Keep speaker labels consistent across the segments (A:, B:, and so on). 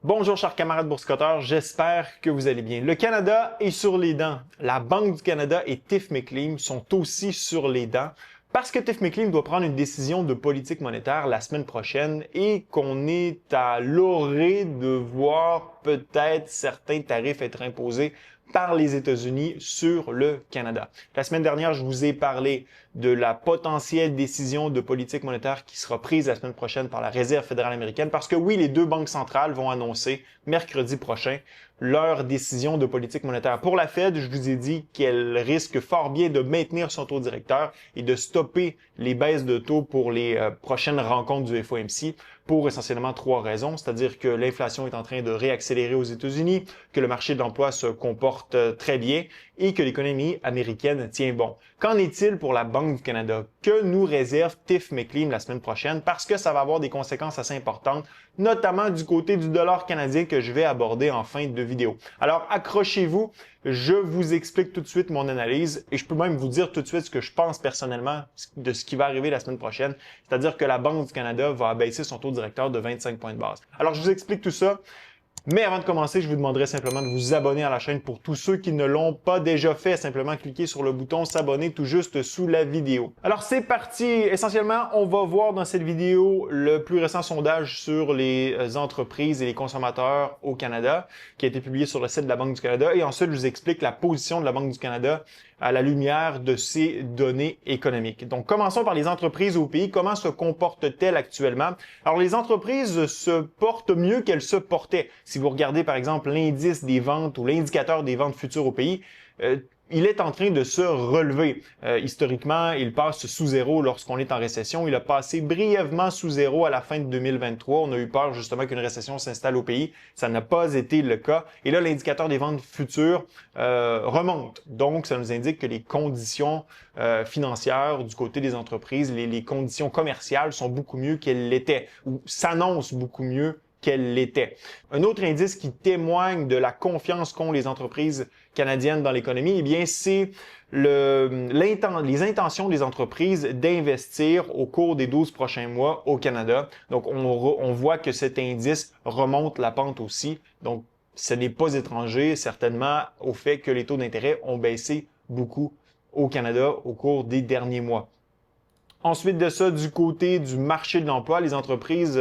A: Bonjour chers camarades boursicoteurs, j'espère que vous allez bien. Le Canada est sur les dents. La Banque du Canada et Tiff Maclean sont aussi sur les dents parce que Tiff Maclean doit prendre une décision de politique monétaire la semaine prochaine et qu'on est à l'orée de voir peut-être certains tarifs être imposés par les États-Unis sur le Canada. La semaine dernière, je vous ai parlé de la potentielle décision de politique monétaire qui sera prise la semaine prochaine par la Réserve fédérale américaine parce que oui, les deux banques centrales vont annoncer mercredi prochain leur décision de politique monétaire. Pour la Fed, je vous ai dit qu'elle risque fort bien de maintenir son taux directeur et de stopper les baisses de taux pour les prochaines rencontres du FOMC pour essentiellement trois raisons, c'est-à-dire que l'inflation est en train de réaccélérer aux États-Unis, que le marché de l'emploi se comporte très bien et que l'économie américaine tient bon. Qu'en est-il pour la Banque du Canada? Que nous réserve Tiff Maclean la semaine prochaine? Parce que ça va avoir des conséquences assez importantes, notamment du côté du dollar canadien que je vais aborder en fin de vidéo. Alors, accrochez-vous, je vous explique tout de suite mon analyse et je peux même vous dire tout de suite ce que je pense personnellement de ce qui va arriver la semaine prochaine, c'est-à-dire que la Banque du Canada va abaisser son taux directeur de 25 points de base. Alors, je vous explique tout ça. Mais avant de commencer, je vous demanderai simplement de vous abonner à la chaîne pour tous ceux qui ne l'ont pas déjà fait. Simplement cliquez sur le bouton s'abonner tout juste sous la vidéo. Alors c'est parti! Essentiellement, on va voir dans cette vidéo le plus récent sondage sur les entreprises et les consommateurs au Canada qui a été publié sur le site de la Banque du Canada. Et ensuite, je vous explique la position de la Banque du Canada à la lumière de ces données économiques. Donc, commençons par les entreprises au pays. Comment se comportent-elles actuellement? Alors, les entreprises se portent mieux qu'elles se portaient. Si vous regardez, par exemple, l'indice des ventes ou l'indicateur des ventes futures au pays, il est en train de se relever. Historiquement, il passe sous zéro lorsqu'on est en récession. Il a passé brièvement sous zéro à la fin de 2023. On a eu peur justement qu'une récession s'installe au pays. Ça n'a pas été le cas. Et là, l'indicateur des ventes futures remonte. Donc, ça nous indique que les conditions financières du côté des entreprises, les conditions commerciales sont beaucoup mieux qu'elles l'étaient ou s'annoncent beaucoup mieux qu'elle l'était. Un autre indice qui témoigne de la confiance qu'ont les entreprises canadiennes dans l'économie, eh bien, c'est les intentions des entreprises d'investir au cours des 12 prochains mois au Canada. Donc, on voit que cet indice remonte la pente aussi. Donc, ce n'est pas étranger, certainement, au fait que les taux d'intérêt ont baissé beaucoup au Canada au cours des derniers mois. Ensuite de ça, du côté du marché de l'emploi, les entreprises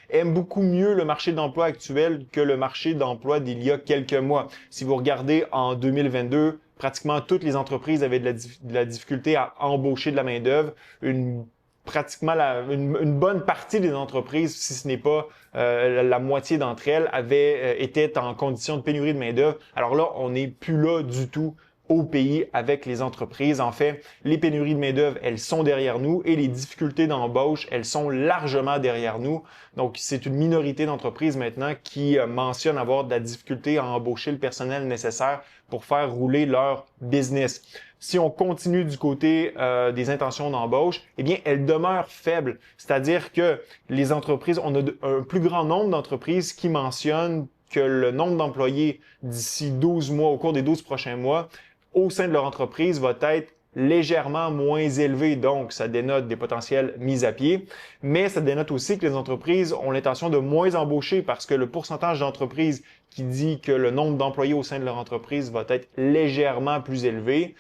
A: aiment beaucoup mieux le marché de l'emploi actuel que le marché d'emploi d'il y a quelques mois. Si vous regardez en 2022, pratiquement toutes les entreprises avaient de la difficulté à embaucher de la main-d'œuvre. Une bonne partie des entreprises, si ce n'est pas la moitié d'entre elles, étaient en condition de pénurie de main-d'œuvre. Alors là, on n'est plus là du tout au pays avec les entreprises. En fait, les pénuries de main-d'œuvre, elles sont derrière nous et les difficultés d'embauche, elles sont largement derrière nous. Donc, c'est une minorité d'entreprises maintenant qui mentionnent avoir de la difficulté à embaucher le personnel nécessaire pour faire rouler leur business. Si on continue du côté des intentions d'embauche, eh bien, elles demeurent faibles. C'est-à-dire que les entreprises, on a un plus grand nombre d'entreprises qui mentionnent que le nombre d'employés d'ici 12 mois, au cours des 12 prochains mois, au sein de leur entreprise va être légèrement moins élevé. Donc, ça dénote des potentielles mises à pied, mais ça dénote aussi que les entreprises ont l'intention de moins embaucher parce que le pourcentage d'entreprises qui dit que le nombre d'employés au sein de leur entreprise va être légèrement plus élevé,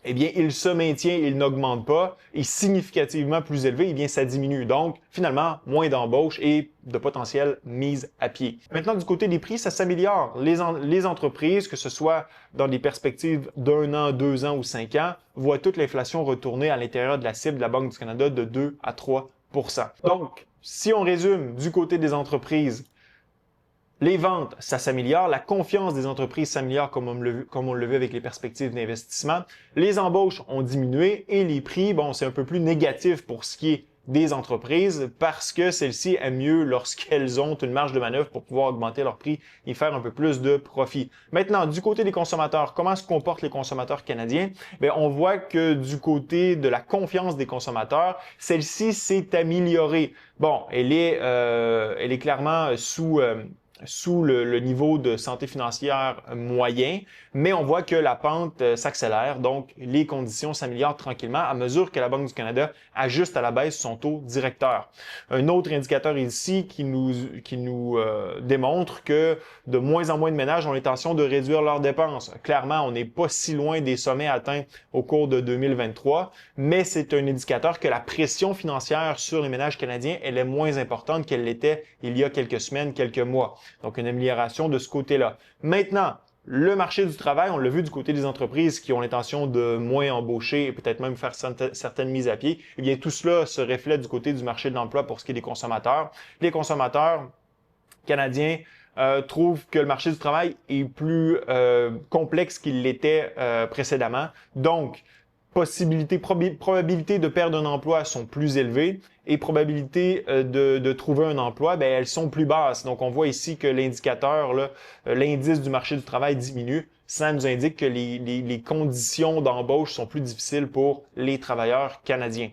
A: eh bien, il se maintient, il n'augmente pas, et significativement plus élevé, eh bien, ça diminue. Donc, finalement, moins d'embauche et de potentielles mises à pied. Maintenant, du côté des prix, ça s'améliore. Les entreprises, que ce soit dans des perspectives d'1 an, 2 ans ou 5 ans, voient toute l'inflation retourner à l'intérieur de la cible de la Banque du Canada de 2 à 3 %. Donc, si on résume du côté des entreprises, les ventes, ça s'améliore. La confiance des entreprises s'améliore comme on le vu avec les perspectives d'investissement. Les embauches ont diminué et les prix, bon, c'est un peu plus négatif pour ce qui est des entreprises parce que celles-ci aiment mieux lorsqu'elles ont une marge de manœuvre pour pouvoir augmenter leur prix et faire un peu plus de profit. Maintenant, du côté des consommateurs, comment se comportent les consommateurs canadiens? Bien, on voit que du côté de la confiance des consommateurs, celle-ci s'est améliorée. Bon, elle est clairement sous sous le niveau de santé financière moyen, mais on voit que la pente s'accélère, donc les conditions s'améliorent tranquillement à mesure que la Banque du Canada ajuste à la baisse son taux directeur. Un autre indicateur ici qui nous démontre que de moins en moins de ménages ont l'intention de réduire leurs dépenses. Clairement, on n'est pas si loin des sommets atteints au cours de 2023, mais c'est un indicateur que la pression financière sur les ménages canadiens, elle est moins importante qu'elle l'était il y a quelques semaines, quelques mois. Donc, une amélioration de ce côté-là. Maintenant, le marché du travail, on l'a vu du côté des entreprises qui ont l'intention de moins embaucher et peut-être même faire certaines mises à pied. Eh bien, tout cela se reflète du côté du marché de l'emploi pour ce qui est des consommateurs. Les consommateurs canadiens trouvent que le marché du travail est plus complexe qu'il l'était précédemment. Donc, probabilité de perdre un emploi sont plus élevées et probabilité de trouver un emploi, ben, elles sont plus basses. Donc, on voit ici que l'indicateur, l'indice du marché du travail diminue. Ça nous indique que les conditions d'embauche sont plus difficiles pour les travailleurs canadiens.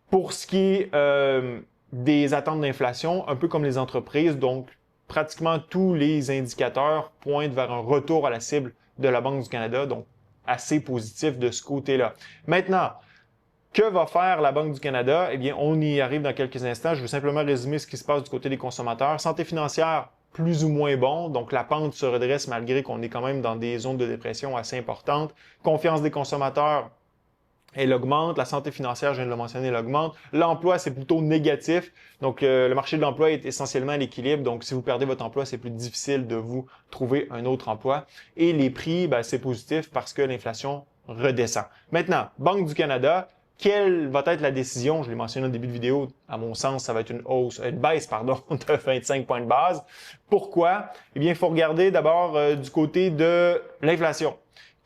A: Pour ce qui est des attentes d'inflation, un peu comme les entreprises, donc pratiquement tous les indicateurs pointent vers un retour à la cible de la Banque du Canada, donc assez positif de ce côté-là. Maintenant, que va faire la Banque du Canada? Eh bien, on y arrive dans quelques instants. Je veux simplement résumer ce qui se passe du côté des consommateurs. Santé financière, plus ou moins bon. Donc, la pente se redresse malgré qu'on est quand même dans des zones de dépression assez importantes. Confiance des consommateurs, elle augmente. La santé financière, je viens de le mentionner, elle augmente. L'emploi, c'est plutôt négatif. Donc, le marché de l'emploi est essentiellement à l'équilibre. Donc, si vous perdez votre emploi, c'est plus difficile de vous trouver un autre emploi. Et les prix, ben, c'est positif parce que l'inflation redescend. Maintenant, Banque du Canada, quelle va être la décision? Je l'ai mentionné au début de vidéo. À mon sens, ça va être une baisse, de 25 points de base. Pourquoi? Eh bien, il faut regarder d'abord du côté de l'inflation.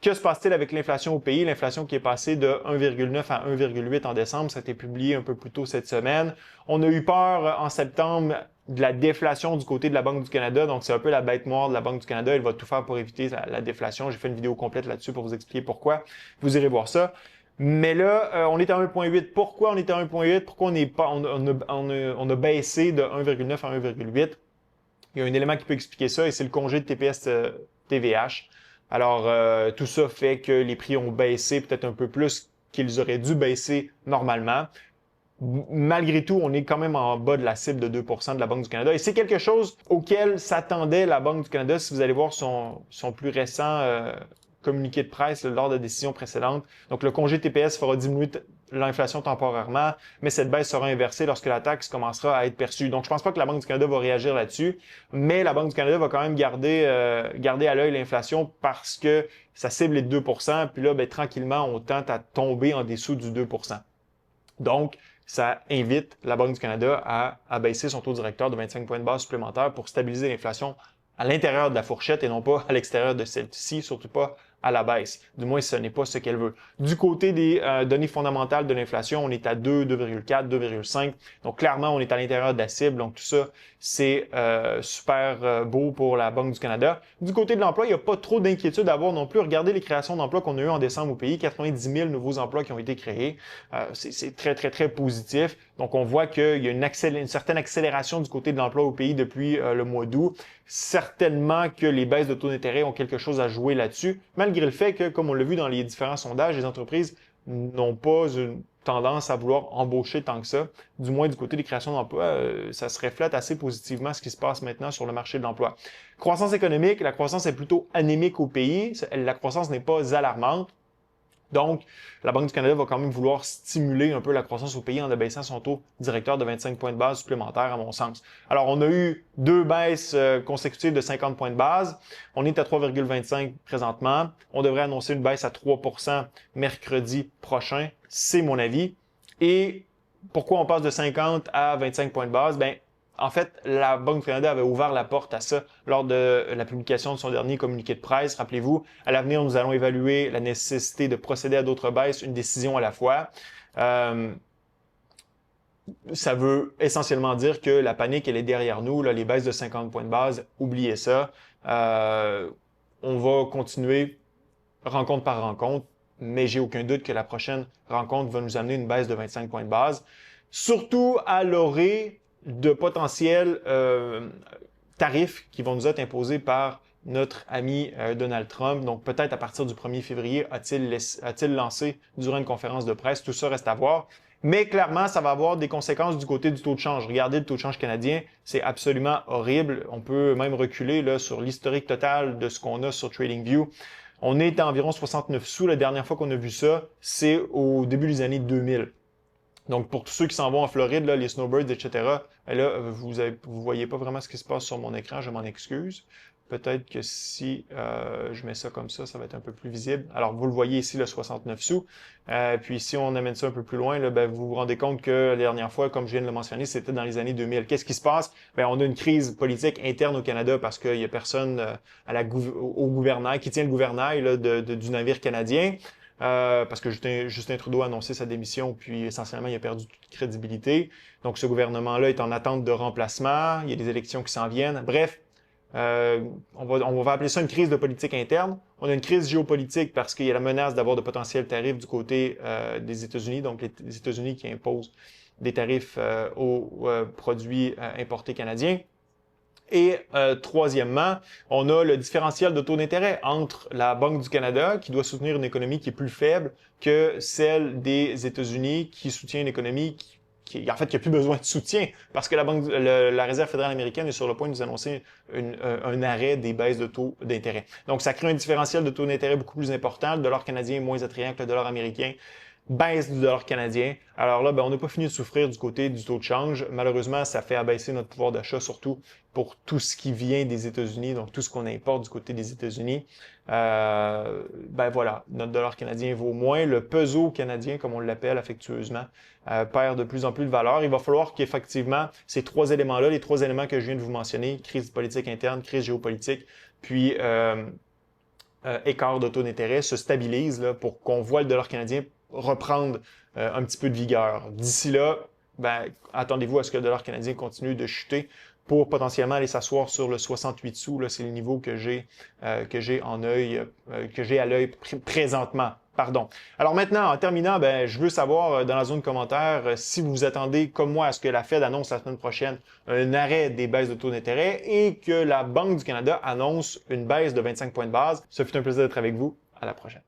A: Que se passe-t-il avec l'inflation au pays? L'inflation qui est passée de 1,9 à 1,8 en décembre, ça a été publié un peu plus tôt cette semaine. On a eu peur en septembre de la déflation du côté de la Banque du Canada, donc c'est un peu la bête noire de la Banque du Canada. Elle va tout faire pour éviter la déflation. J'ai fait une vidéo complète là-dessus pour vous expliquer pourquoi. Vous irez voir ça. Mais là, on est à 1,8. Pourquoi on est à 1,8? Pourquoi on a baissé de 1,9 à 1,8? Il y a un élément qui peut expliquer ça et c'est le congé de TPS-TVH. Alors, tout ça fait que les prix ont baissé peut-être un peu plus qu'ils auraient dû baisser normalement. Malgré tout, on est quand même en bas de la cible de 2% de la Banque du Canada. Et c'est quelque chose auquel s'attendait la Banque du Canada. Si vous allez voir son plus récent communiqué de presse lors de la décision précédente. Donc, le congé TPS fera diminuer l'inflation temporairement, mais cette baisse sera inversée lorsque la taxe commencera à être perçue. Donc, je pense pas que la Banque du Canada va réagir là-dessus, mais la Banque du Canada va quand même garder à l'œil l'inflation parce que sa cible est de 2%, puis là, ben, tranquillement, on tente à tomber en dessous du 2%. Donc, ça invite la Banque du Canada à baisser son taux directeur de 25 points de base supplémentaires pour stabiliser l'inflation à l'intérieur de la fourchette et non pas à l'extérieur de celle-ci, surtout pas à la baisse. Du moins, ce n'est pas ce qu'elle veut. Du côté des données fondamentales de l'inflation, on est à 2, 2,4, 2,5. Donc, clairement, on est à l'intérieur de la cible. Donc, tout ça, c'est super beau pour la Banque du Canada. Du côté de l'emploi, il n'y a pas trop d'inquiétude à avoir non plus. Regardez les créations d'emplois qu'on a eues en décembre au pays. 90 000 nouveaux emplois qui ont été créés. C'est très, très, très positif. Donc, on voit qu'il y a une certaine accélération du côté de l'emploi au pays depuis le mois d'août. Certainement que les baisses de taux d'intérêt ont quelque chose à jouer là-dessus, malgré le fait que, comme on l'a vu dans les différents sondages, les entreprises n'ont pas une tendance à vouloir embaucher tant que ça. Du moins, du côté des créations d'emplois, ça se reflète assez positivement ce qui se passe maintenant sur le marché de l'emploi. Croissance économique, la croissance est plutôt anémique au pays. La croissance n'est pas alarmante. Donc, la Banque du Canada va quand même vouloir stimuler un peu la croissance au pays en abaissant son taux directeur de 25 points de base supplémentaires, à mon sens. Alors, on a eu 2 baisses consécutives de 50 points de base. On est à 3,25 présentement. On devrait annoncer une baisse à 3% mercredi prochain. C'est mon avis. Et pourquoi on passe de 50 à 25 points de base? Ben, en fait, la Banque du Canada avait ouvert la porte à ça lors de la publication de son dernier communiqué de presse. Rappelez-vous, à l'avenir, nous allons évaluer la nécessité de procéder à d'autres baisses, une décision à la fois. Ça veut essentiellement dire que la panique, elle est derrière nous. Là, les baisses de 50 points de base, oubliez ça. On va continuer rencontre par rencontre, mais j'ai aucun doute que la prochaine rencontre va nous amener une baisse de 25 points de base. Surtout à l'orée de potentiels tarifs qui vont nous être imposés par notre ami Donald Trump. Donc, peut-être à partir du 1er février, a-t-il lancé durant une conférence de presse. Tout ça reste à voir. Mais clairement, ça va avoir des conséquences du côté du taux de change. Regardez le taux de change canadien, c'est absolument horrible. On peut même reculer là, sur l'historique total de ce qu'on a sur TradingView. On est à environ 69 sous. La dernière fois qu'on a vu ça, c'est au début des années 2000. Donc, pour tous ceux qui s'en vont en Floride, là, les snowbirds, etc., là, vous voyez pas vraiment ce qui se passe sur mon écran, je m'en excuse. Peut-être que si je mets ça comme ça va être un peu plus visible. Alors, vous le voyez ici, le 69 sous. Puis, si on amène ça un peu plus loin, là, vous vous rendez compte que la dernière fois, comme je viens de le mentionner, c'était dans les années 2000. Qu'est-ce qui se passe? On a une crise politique interne au Canada parce qu'il y a personne au gouvernail qui tient le gouvernail là, du navire canadien. Parce que Justin Trudeau a annoncé sa démission, puis essentiellement, il a perdu toute crédibilité. Donc, ce gouvernement-là est en attente de remplacement. Il y a des élections qui s'en viennent. Bref, on va appeler ça une crise de politique interne. On a une crise géopolitique parce qu'il y a la menace d'avoir de potentiels tarifs du côté des États-Unis, donc les États-Unis qui imposent des tarifs aux produits importés canadiens. Et troisièmement, on a le différentiel de taux d'intérêt entre la Banque du Canada, qui doit soutenir une économie qui est plus faible que celle des États-Unis, qui soutient une économie qui a plus besoin de soutien, parce que la Réserve fédérale américaine est sur le point de nous annoncer un arrêt des baisses de taux d'intérêt. Donc, ça crée un différentiel de taux d'intérêt beaucoup plus important. Le dollar canadien est moins attrayant que le dollar américain. Baisse du dollar canadien. Alors là, on n'a pas fini de souffrir du côté du taux de change. Malheureusement, ça fait abaisser notre pouvoir d'achat, surtout pour tout ce qui vient des États-Unis, donc tout ce qu'on importe du côté des États-Unis. Voilà, notre dollar canadien vaut moins. Le peso canadien, comme on l'appelle affectueusement, perd de plus en plus de valeur. Il va falloir qu'effectivement, ces trois éléments-là, les trois éléments que je viens de vous mentionner, crise politique interne, crise géopolitique, puis écart de taux d'intérêt, se stabilisent là, pour qu'on voit le dollar canadien reprendre un petit peu de vigueur. D'ici là, attendez-vous à ce que le dollar canadien continue de chuter pour potentiellement aller s'asseoir sur le 68 sous. Là, c'est le niveau que j'ai à l'œil présentement. Pardon. Alors maintenant, en terminant, je veux savoir dans la zone commentaire si vous vous attendez, comme moi, à ce que la Fed annonce la semaine prochaine un arrêt des baisses de taux d'intérêt et que la Banque du Canada annonce une baisse de 25 points de base. Ce fut un plaisir d'être avec vous. À la prochaine.